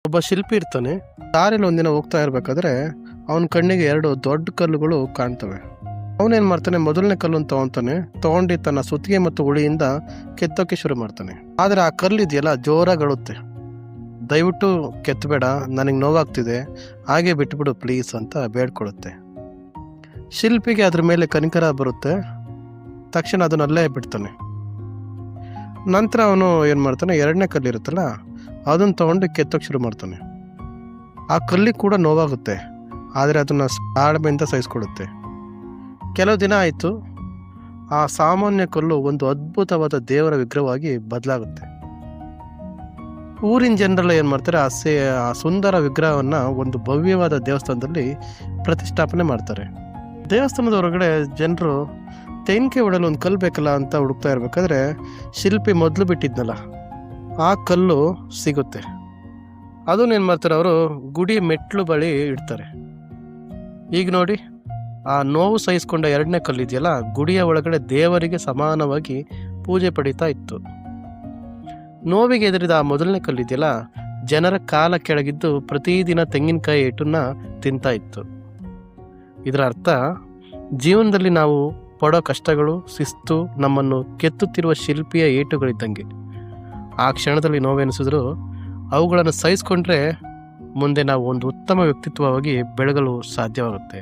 ಒಬ್ಬ ಶಿಲ್ಪಿ ಇರ್ತಾನೆ. ದಾರಿಲಿ ಒಂದಿನ ಹೋಗ್ತಾ ಇರ್ಬೇಕಾದ್ರೆ ಅವನ ಕಣ್ಣಿಗೆ 2 ದೊಡ್ಡ ಕಲ್ಲುಗಳು ಕಾಣ್ತವೆ. ಅವನೇನ್ ಮಾಡ್ತಾನೆ, ಮೊದಲನೇ ಕಲ್ಲನ್ನು ತಗೊಂಡು ತನ್ನ ಸುತ್ತಿಗೆ ಮತ್ತು ಉಳಿಯಿಂದ ಕೆತ್ತೋಕೆ ಶುರು ಮಾಡ್ತಾನೆ. ಆದ್ರೆ ಆ ಕಲ್ಲು ಇದೆಯಲ್ಲ ಜೋರಾಗಿ ಅಳುತ್ತೆ. ದಯವಿಟ್ಟು ಕೆತ್ತಬೇಡ, ನನಗೆ ನೋವಾಗ್ತಿದೆ, ಹಾಗೆ ಬಿಟ್ಬಿಡು ಪ್ಲೀಸ್ ಅಂತ ಬೇಡ್ಕೊಳುತ್ತೆ. ಶಿಲ್ಪಿಗೆ ಅದ್ರ ಮೇಲೆ ಕನಿಕರ ಬರುತ್ತೆ. ತಕ್ಷಣ ಅದನ್ನಲ್ಲೇ ಬಿಡ್ತಾನೆ. ನಂತರ ಅವನು ಏನು ಮಾಡ್ತಾನೆ, 2ನೇ ಕಲ್ಲಿರುತ್ತಲ್ಲ ಅದನ್ನು ತಗೊಂಡು ಕೆತ್ತೋಕೆ ಶುರು ಮಾಡ್ತಾನೆ. ಆ ಕಲ್ಲಿಗೆ ಕೂಡ ನೋವಾಗುತ್ತೆ, ಆದರೆ ಅದನ್ನು ತಾಳ್ಮೆಯಿಂದ ಸಹಿಸ್ಕೊಡುತ್ತೆ. ಕೆಲವು ದಿನ ಆಯಿತು. ಆ ಸಾಮಾನ್ಯ ಕಲ್ಲು ಒಂದು ಅದ್ಭುತವಾದ ದೇವರ ವಿಗ್ರಹವಾಗಿ ಬದಲಾಗುತ್ತೆ. ಊರಿನ ಜನರೆಲ್ಲ ಏನು ಮಾಡ್ತಾರೆ, ಆ ಸುಂದರ ವಿಗ್ರಹವನ್ನು ಒಂದು ಭವ್ಯವಾದ ದೇವಸ್ಥಾನದಲ್ಲಿ ಪ್ರತಿಷ್ಠಾಪನೆ ಮಾಡ್ತಾರೆ. ದೇವಸ್ಥಾನದ ಹೊರಗಡೆ ಜನರು ತೆಂಗಿನಕಾಯಿ ಹೊಡೆಯಲು ಒಂದು ಕಲ್ಲು ಬೇಕಲ್ಲ ಅಂತ ಹುಡುಕ್ತಾ ಇರಬೇಕಾದ್ರೆ ಶಿಲ್ಪಿ ಮೊದಲು ಬಿಟ್ಟಿದ್ನಲ್ಲ ಆ ಕಲ್ಲು ಸಿಗುತ್ತೆ. ಅದನ್ನೇನು ಮಾಡ್ತಾರೆ, ಅವರು ಗುಡಿ ಮೆಟ್ಲು ಬಳಿ ಇಡ್ತಾರೆ. ಈಗ ನೋಡಿ, ಆ ನೋವು ಸಹಿಸ್ಕೊಂಡ 2ನೇ ಕಲ್ಲು ಇದೆಯಲ್ಲ ಗುಡಿಯ ಒಳಗಡೆ ದೇವರಿಗೆ ಸಮಾನವಾಗಿ ಪೂಜೆ ಪಡೀತಾ ಇತ್ತು. ನೋವಿಗೆ ಎದುರಿದ ಆ 1ನೇ ಕಲ್ಲು ಇದೆಯಲ್ಲ ಜನರ ಕಾಲ ಕೆಳಗಿದ್ದು ಪ್ರತಿದಿನ ತೆಂಗಿನಕಾಯಿ ಏಟನ್ನ ತಿಂತಾ ಇತ್ತು. ಇದರ ಅರ್ಥ, ಜೀವನದಲ್ಲಿ ನಾವು ಪಡೋ ಕಷ್ಟಗಳು, ಶಿಸ್ತು ನಮ್ಮನ್ನು ಕೆತ್ತುತ್ತಿರುವ ಶಿಲ್ಪಿಯ ಏಟುಗಳಿದ್ದಂಗೆ. ಆ ಕ್ಷಣದಲ್ಲಿ ನೋವೆನಿಸಿದ್ರು ಅವುಗಳನ್ನು ಸಹಿಸ್ಕೊಂಡ್ರೆ ಮುಂದೆ ನಾವು ಒಂದು ಉತ್ತಮ ವ್ಯಕ್ತಿತ್ವವಾಗಿ ಬೆಳಗಲು ಸಾಧ್ಯವಾಗುತ್ತೆ.